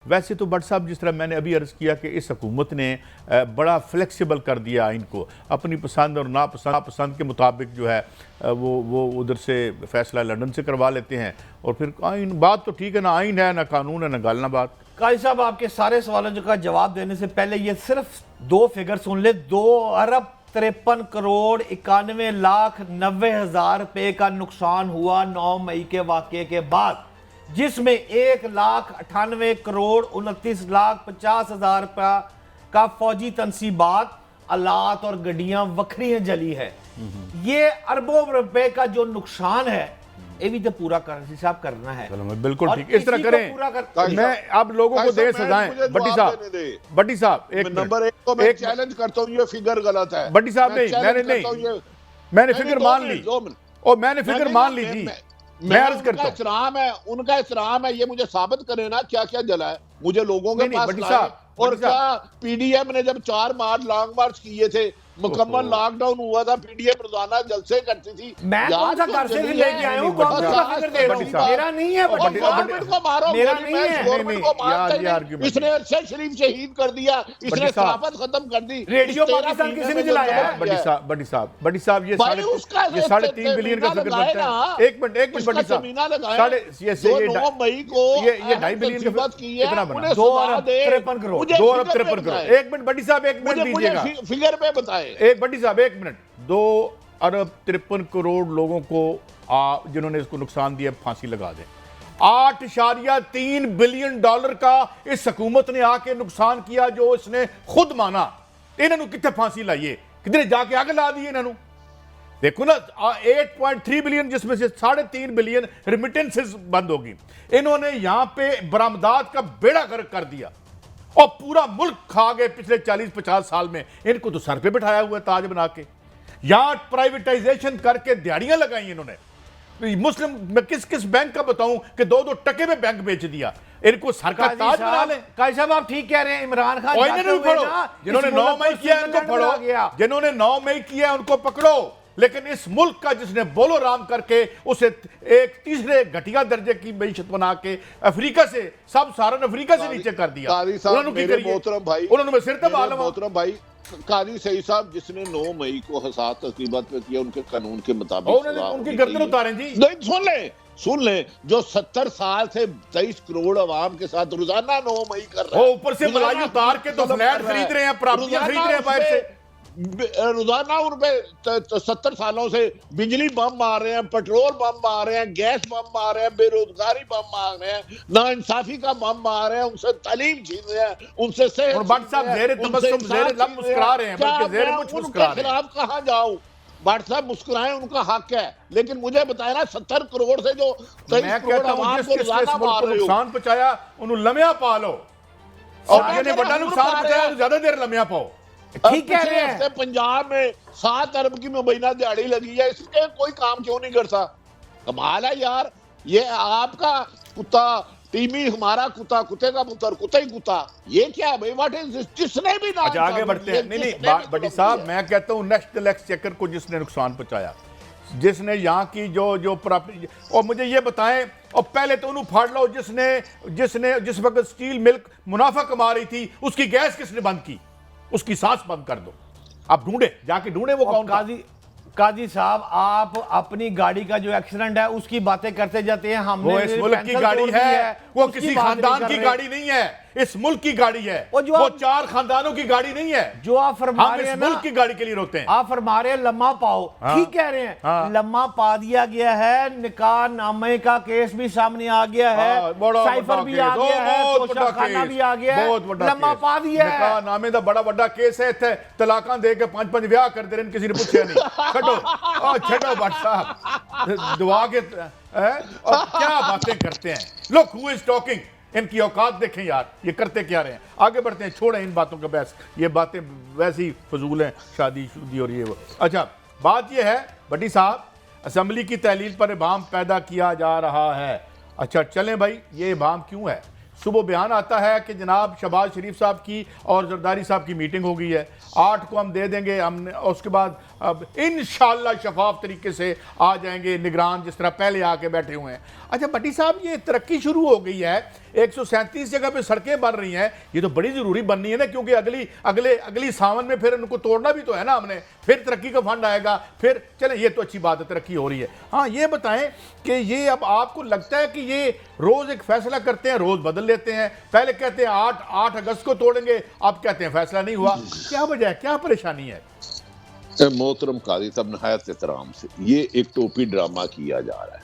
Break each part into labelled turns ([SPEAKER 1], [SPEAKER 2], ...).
[SPEAKER 1] वैसे तो भट्ट साहब जिस तरह मैंने अभी अर्ज़ किया कि इस हुकूमत ने बड़ा फ्लेक्सिबल कर दिया आइन को, अपनी पसंद और नापसंद के मुताबिक जो है वो उधर से फैसला लंदन से करवा लेते हैं और फिर आइन, बात तो ठीक है ना, आइन है ना कानून है ना गालना बात।
[SPEAKER 2] काजी साहब आपके सारे सवालों का जवाब देने से पहले ये सिर्फ 2 फिगर सुन ले। 2,53,91,90,000 रुपए का नुकसान हुआ 9 मई के वाकये के बाद, जिसमें 1,98,29,50,000 रुपया का फौजी तनसीबात, आलात और गड्डियां वखरियां जली है। ये अरबों रुपए का जो नुकसान है ये भी तो पूरा करेंसी साहब करना है।
[SPEAKER 1] बिल्कुल ठीक, इस तरह करें। मैं अब लोगों को दे सजाएं। बट्टी साहब एक
[SPEAKER 3] नंबर 1 को मैं चैलेंज करता हूं, ये फिगर गलत है।
[SPEAKER 1] बट्टी साहब मैंने फिगर मान ली और मैंने फिगर मान ली जी। मैं अर्ज करता हूं,
[SPEAKER 3] उनका एहतराम है, ये मुझे साबित करे ना क्या क्या जला है, मुझे लोगों के पास लाए। और क्या पीडीएम ने जब 4 मार्च लॉन्ग मार्च किए थे, मुकम्मल लॉकडाउन हुआ था, पीडीएम रोजाना जलसे करती थी।
[SPEAKER 2] मैं कौन सा घर से लेके आया हूं, कौन सा फिगर दे रहा हूं? मेरा नहीं है,
[SPEAKER 3] गवर्नमेंट को मारो,
[SPEAKER 2] मेरा नहीं है।
[SPEAKER 3] गवर्नमेंट को मारते हैं। इसने अरशद शरीफ शहीद कर दिया, इसने खिलाफत खत्म कर दी।
[SPEAKER 2] रेडियो पाकिस्तान किसी ने जलाया है?
[SPEAKER 1] बट्टी साहब ये 3.5 बिलियन का फिगर बनता है। एक मिनट बट्टी साहब,
[SPEAKER 3] 9 मई को
[SPEAKER 1] ये 2.5 बिलियन का कितना बना?
[SPEAKER 2] 2,53 करोड़।
[SPEAKER 1] 2,53 करोड़। एक मिनट बट्टी साहब, एक मिनट दीजिएगा,
[SPEAKER 3] फिगर पे बताए।
[SPEAKER 1] एक बट्टी साहब एक मिनट। 2,53 करोड़ लोगों को जिन्होंने इसको नुकसान दिया फांसी लगा दें। $8.3 बिलियन का इस हुकूमत ने आके नुकसान किया, जो इसने खुद माना। इन्होंने कितने फांसी लाइए, कितने जाके आगे ला दिए इन्होंने। देखो ना, 8.3 बिलियन, जिसमें से 3.5 बिलियन रिमिटेंसेस बंद होगी। इन्होंने यहां पे बरामदात का बेड़ा गर्क कर दिया और पूरा मुल्क खा गए पिछले 40-50 साल में। इनको तो सर पे बिठाया हुआ ताज बना के, यहां प्राइवेटाइजेशन करके दिहाड़ियां लगाई इन्होंने। मुस्लिम, मैं किस बैंक का बताऊं कि 2-2 टके में बैंक बेच दिया। इनको सर का ताज बना ले।
[SPEAKER 2] काजी साहब आप ठीक कह रहे हैं, इमरान खान
[SPEAKER 1] जिन्होंने 9 मई किया उनको पकड़ो, जिन्होंने 9 मई किया उनको पकड़ो। लेकिन इस मुल्क का जिसने बोलो राम करके उसे एक तीसरे घटिया दर्जे की मैशत बना के अफ्रीका से, सब सारन अफ्रीका से नीचे कर दिया। उन्होंने सिर तब आलम
[SPEAKER 3] मोहतरम भाई काजी सही साहब, जिसने 9 मई को हसात तकीबत पे किया, उनके कानून के मुताबिक
[SPEAKER 1] उनकी गर्दन उतारें जी।
[SPEAKER 3] सुन ले, जो 70 साल से 23 करोड़ आवाम के साथ रोजाना 9 मई कर रहे हैं,
[SPEAKER 1] ऊपर से मलाई उतार के तो फ्लैट खरीद रहे हैं, प्रॉपर्टियां खरीद रहे हैं बाहर से।
[SPEAKER 3] रोजाना उनपे 70 सालों से बिजली बम मार रहे हैं, पेट्रोल बम मार रहे हैं, गैस बम मार रहे हैं, बेरोजगारी बम मार रहे हैं, नाइंसाफी का बम मार रहे हैं, उनसे तालीम छीन रहे हैं, उनसे सेहत।
[SPEAKER 1] भट्ट साहब ज़ेरे तबस्सुम, ज़ेरे लब मुस्कुरा रहे हैं, बल्कि ज़ेरे मुझ मुस्कुरा रहे हैं।
[SPEAKER 3] खिलाफ कहां जाऊं? भट्ट साहब मुस्कुराएं, उनका हक है, लेकिन मुझे बताया ना 70 करोड़ से जो 23 करोड़ आवाम को रोजाना मार रहे हो,
[SPEAKER 1] नुकसान पहुंचाया उन्होंने लम्या पा लो, और जिन्हें बड़ा नुकसान पहुंचाया ज्यादा देर लम्या पाओ।
[SPEAKER 2] ठीक कह रहे हैं।
[SPEAKER 3] पंजाब में 7 अरब की मुबैना दिहाड़ी लगी है, इसके कोई काम क्यों नहीं करता? कमाल है यार। ये आपका कुत्ता टीमी, हमारा कुत्ता, कुत्ते का पुत्र, कुत्ता ही कुत्ता, ये क्या भाई? What is this? जिसने भी ना
[SPEAKER 1] आगे बढ़ते हैं। नहीं बट्टी साहब, मैं कहता हूँ नेक्स्ट एक्सचेकर को जिसने नुकसान पहुंचाया, जिसने यहाँ की जो प्रॉपर्टी, और मुझे ये बताएं, और पहले तो उन्होंने फाड़ लो जिस वक्त स्टील मिल्क मुनाफा कमा रही थी, उसकी गैस किसने बंद की? उसकी सांस बंद कर दो। आप जाके ढूंढे वो कौन।
[SPEAKER 2] काजी साहब, आप अपनी गाड़ी का जो एक्सीडेंट है उसकी बातें करते जाते हैं। हमने
[SPEAKER 1] वो इस मुल्क की गाड़ी है, वो किसी खानदान की गाड़ी नहीं है, इस मुल्क की गाड़ी है। वो 4 खानदानों की गाड़ी नहीं है
[SPEAKER 2] जो आप फरमा रहे हैं।
[SPEAKER 1] मुल्क की गाड़ी के लिए रोते हैं।
[SPEAKER 2] आप फरमा रहे हैं लम्हा पाओ, ठीक कह रहे हैं। लम्हा पा दिया गया है, निकाह नामे का केस भी सामने आ गया है, साइफर भी आ गया है, तोशाखाना भी आ गया है, लम्हा पा दिया है।
[SPEAKER 1] निकाह नामे दा बड़ा बड़ा केस है। इत्थे तलाकां दे के 5-5 ब्याह कर दे रहे, किसी ने पूछा नहीं। छो भट्ट साहब, दुआ के क्या बातें करते हैं। Look who is talking. इनकी औकात देखें यार, ये करते क्या रहे हैं। आगे बढ़ते हैं, छोड़ें इन बातों का बहस, ये बातें वैसी फजूल हैं, शादी शुदी और ये वो। अच्छा, बात ये है बट्टी साहब, असम्बली की तहलील पर इबाम पैदा किया जा रहा है। अच्छा चलें भाई, ये इबाम क्यों है? सुबह बयान आता है कि जनाब शहबाज शरीफ साहब की और जरदारी साहब की मीटिंग हो गई है, 8 को हम दे देंगे, हमने उसके बाद अब इंशाअल्लाह शफाफ तरीके से आ जाएंगे निगरान, जिस तरह पहले आके बैठे हुए हैं। अच्छा बट्टी साहब, ये तरक्की शुरू हो गई है 137 जगह पे सड़कें बन रही हैं, ये तो बड़ी जरूरी बननी है ना, क्योंकि अगली सावन में फिर उनको तोड़ना भी तो है ना हमने, फिर तरक्की का फंड आएगा, फिर चले ये तो अच्छी बात है, तरक्की हो रही है। हाँ ये बताएं कि ये अब आपको लगता है कि ये रोज एक फैसला करते हैं, रोज बदल लेते हैं, पहले कहते हैं 8 अगस्त को तोड़ेंगे, अब कहते हैं फैसला नहीं हुआ, क्या वजह है, क्या परेशानी है?
[SPEAKER 3] मोहतरम कादी साहब, नहायत एहतराम से, ये एक टोपी ड्रामा किया जा रहा है,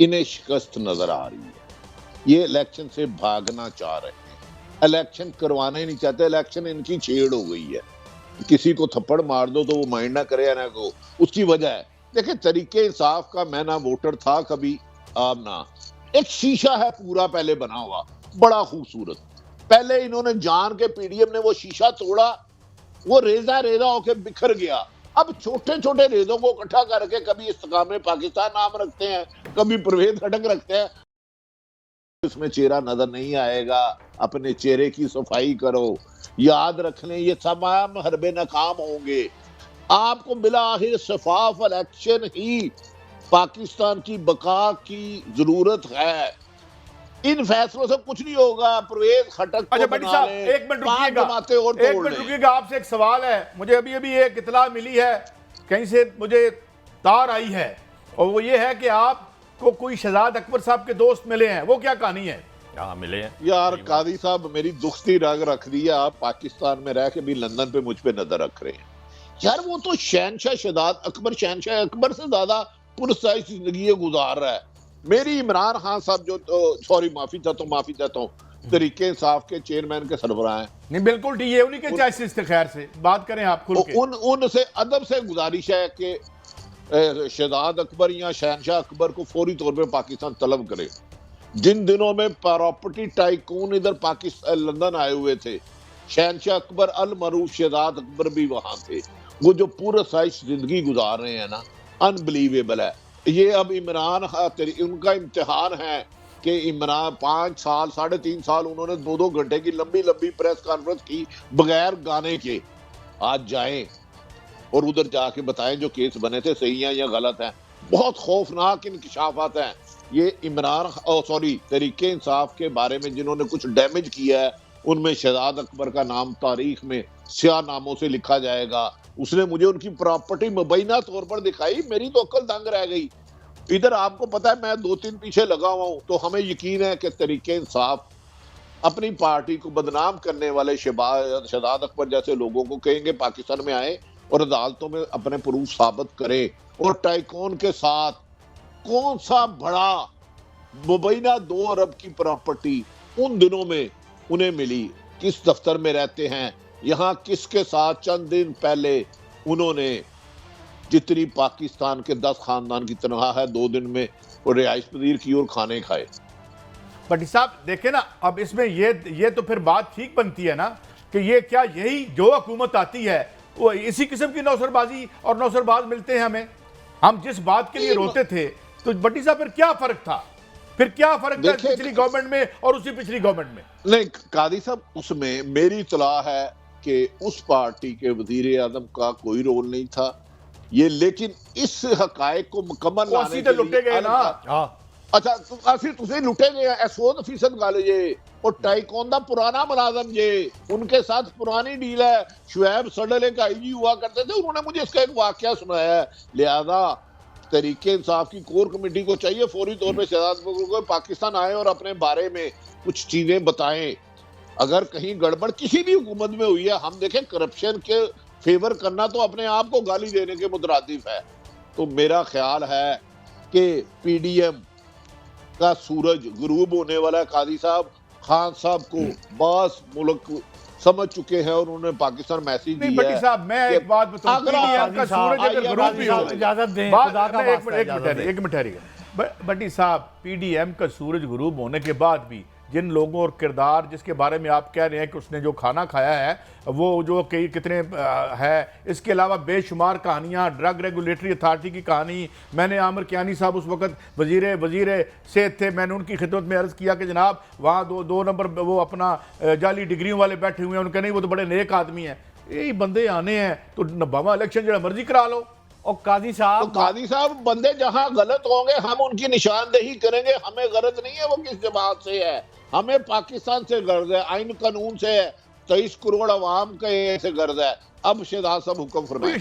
[SPEAKER 3] इन्हें शिकस्त नजर आ रही है, ये इलेक्शन से भागना चाह रहे हैं, इलेक्शन करवाना ही नहीं चाहते, इलेक्शन इनकी छेड़ हो गई है, किसी को थप्पड़ मार दो तो वो माइंड ना करे या ना को, उसकी वजह है। देखिए तरीके इंसाफ का मैं ना वोटर था कभी, आप ना, एक शीशा है पूरा पहले बना हुआ, बड़ा खूबसूरत, पहले इन्होंने जान के पीडीएम ने वो शीशा तोड़ा, वो रेजा होके बिखर गया। अब छोटे छोटे रेजों को इकट्ठा करके कभी इस्तेकामे पाकिस्तान नाम रखते हैं, कभी परवेज खटक रखते हैं, इसमें चेहरा नजर नहीं आएगा, अपने चेहरे की सफाई करो, याद रख लें ये तमाम हरबे नाकाम होंगे, आपको बिला आखिर शफाफ इलेक्शन ही पाकिस्तान की बका की जरूरत है, इन फैसलों से कुछ नहीं होगा। परवेज खटक
[SPEAKER 1] अच्छा बड़ी साहब एक मिनट रुकिएगा, आपसे एक सवाल है, मुझे अभी एक इतला मिली है, कहीं से मुझे तार आई है, और वो ये है कि आपको कोई शहजाद अकबर साहब के दोस्त मिले हैं, वो क्या कहानी है?
[SPEAKER 2] यहाँ मिले हैं
[SPEAKER 3] यार कादी साहब, मेरी दुख्ती रंग रख दिया, आप पाकिस्तान में रह के भी लंदन पे मुझ पे नजर रख रहे हैं। यार वो तो शहनशाह शहजाद अकबर, शहनशाह अकबर से ज्यादा पुरस्कार जिंदगी गुजार रहा है। मेरी इमरान खान साहब जो सॉरी माफी चाहता हूँ, तरीके इंसाफ के चेयरमैन के सरबराह हैं।
[SPEAKER 1] नहीं बिल्कुल ठीक है, उन्हीं के चॉइसेस थे, खैर से बात करें आप खुल के।
[SPEAKER 3] उनसे अदब से गुजारिश है कि शहजाद अकबर या शहनशाह अकबर को फौरी तौर पे पाकिस्तान तलब करे। जिन दिनों में प्रॉपर्टी टाइकून इधर पाकिस्तान लंदन आए हुए थे, शहनशाह अकबर अल मरूफ शहजाद अकबर भी वहां थे, वो जो पूरा साइज जिंदगी गुजार रहे हैं ना, अनबिलीवेबल है। ये अब इमरान उनका इम्तिहान है कि इमरान 5 साल 3.5 साल उन्होंने 2 घंटे की लंबी प्रेस कॉन्फ्रेंस की बगैर गाने के, आज जाएं और उधर जाके बताएं जो केस बने थे सही हैं या गलत हैं। बहुत खौफनाक इंकशाफात हैं। ये तरीके इंसाफ के बारे में जिन्होंने कुछ डैमेज किया है, उनमें शहजाद अकबर का नाम तारीख में स्याह नामों से लिखा जाएगा। उसने मुझे उनकी प्रॉपर्टी मुबैना तौर पर दिखाई, मेरी तो अक्ल दंग रह गई। इधर आपको पता है मैं 2-3 पीछे लगा हुआ हूं, तो हमें यकीन है कि तरीके इंसाफ अपनी पार्टी को बदनाम करने वाले शहजाद अकबर जैसे लोगों को कहेंगे पाकिस्तान में आए और अदालतों में अपने प्रूफ साबित करें। और टाइकून के साथ कौन सा बड़ा मुबैना 2 अरब की प्रॉपर्टी उन दिनों में उन्हें मिली, किस दफ्तर में रहते हैं, यहाँ किसके साथ चंद दिन पहले उन्होंने जितनी पाकिस्तान के 10 खानदान की तनख्वाह है 2 दिन में वो रिहाइश पजीर की और खाने खाए।
[SPEAKER 1] भट्टी साहब देखे ना, अब इसमें ये तो फिर बात ठीक बनती है ना कि ये क्या यही जो हुकूमत आती है वो इसी किस्म की नौसरबाजी और नौसरबाज मिलते हैं हमें। हम जिस बात के लिए रोते थे, तो भट्टी साहब फिर क्या फर्क था, पिछली गवर्नमेंट में और उसी पिछली गवर्नमेंट में?
[SPEAKER 3] नहीं कादी साहब, उसमें मेरी इत्तला है कि उस पार्टी के वजीर आजम का कोई रोल नहीं था ये, लेकिन इस हकायक को मुकम्मल लाने के
[SPEAKER 1] लुटे गए ना।
[SPEAKER 3] अच्छा ਅਸੀਂ ਤੁਸੀਂ लुटे गए 100% गल ये, और टाइकॉन दा पुराना मुलाजम ये, उनके साथ पुरानी डील है। शुएब सडल एक आईजी हुआ करते थे, उन्होंने मुझे इसका एक वाकया सुनाया है। लिहाजा तरीके इंसाफ की कोर कमेटी को चाहिए फौरी तौर पे शहजाद अकबर को पाकिस्तान आए और अपने बारे में कुछ चीजें बताएं। अगर कहीं गड़बड़ किसी भी हुकूमत में हुई है, हम देखें करप्शन के फेवर करना तो अपने आप को गाली देने के मुतरादिफ है। तो मेरा ख्याल है कि पीडीएम का सूरज गुरूब होने वाला है। कादी साहब खान साहब को बस मुल्क समझ चुके हैं और उन्होंने पाकिस्तान मैसेज दिया है।
[SPEAKER 1] भट्टी साहब मैं एक बात बताऊं, पीडीएम का सूरज अगर गुरूब भी हो,
[SPEAKER 2] इजाजत दें, खुदा का वास्ता
[SPEAKER 1] एक मिनट ठहरिए भट्टी साहब, पीडीएम का सूरज गुरूब होने के बाद भी जिन लोगों और किरदार जिसके बारे में आप कह रहे हैं कि उसने जो खाना खाया है वो जो कितने है, इसके अलावा बेशुमार कहानियाँ, ड्रग रेगुलेटरी अथॉरिटी की कहानी, मैंने आमिर कियानी साहब उस वक्त वजीर सेहत थे, मैंने उनकी खिदमत में अर्ज़ किया कि जनाब वहाँ दो नंबर वो अपना जाली डिग्रियों वाले बैठे हुए हैं, उनके नहीं वो तो बड़े नेक आदमी हैं। यही बंदे आने हैं तो 90वां इलेक्शन जो मर्जी करा लो,
[SPEAKER 2] और काजी
[SPEAKER 3] तो
[SPEAKER 2] साहब
[SPEAKER 3] कादी साहब बंदे जहां गलत होंगे हम उनकी निशानदेही करेंगे। हमें गरज नहीं है वो किस जमात से है, हमें पाकिस्तान से गर्ज है, आइन कानून से है, 23 करोड़ अवाम के से गर्ज है। अब शहजाद साहब हुक्म फरमाएं।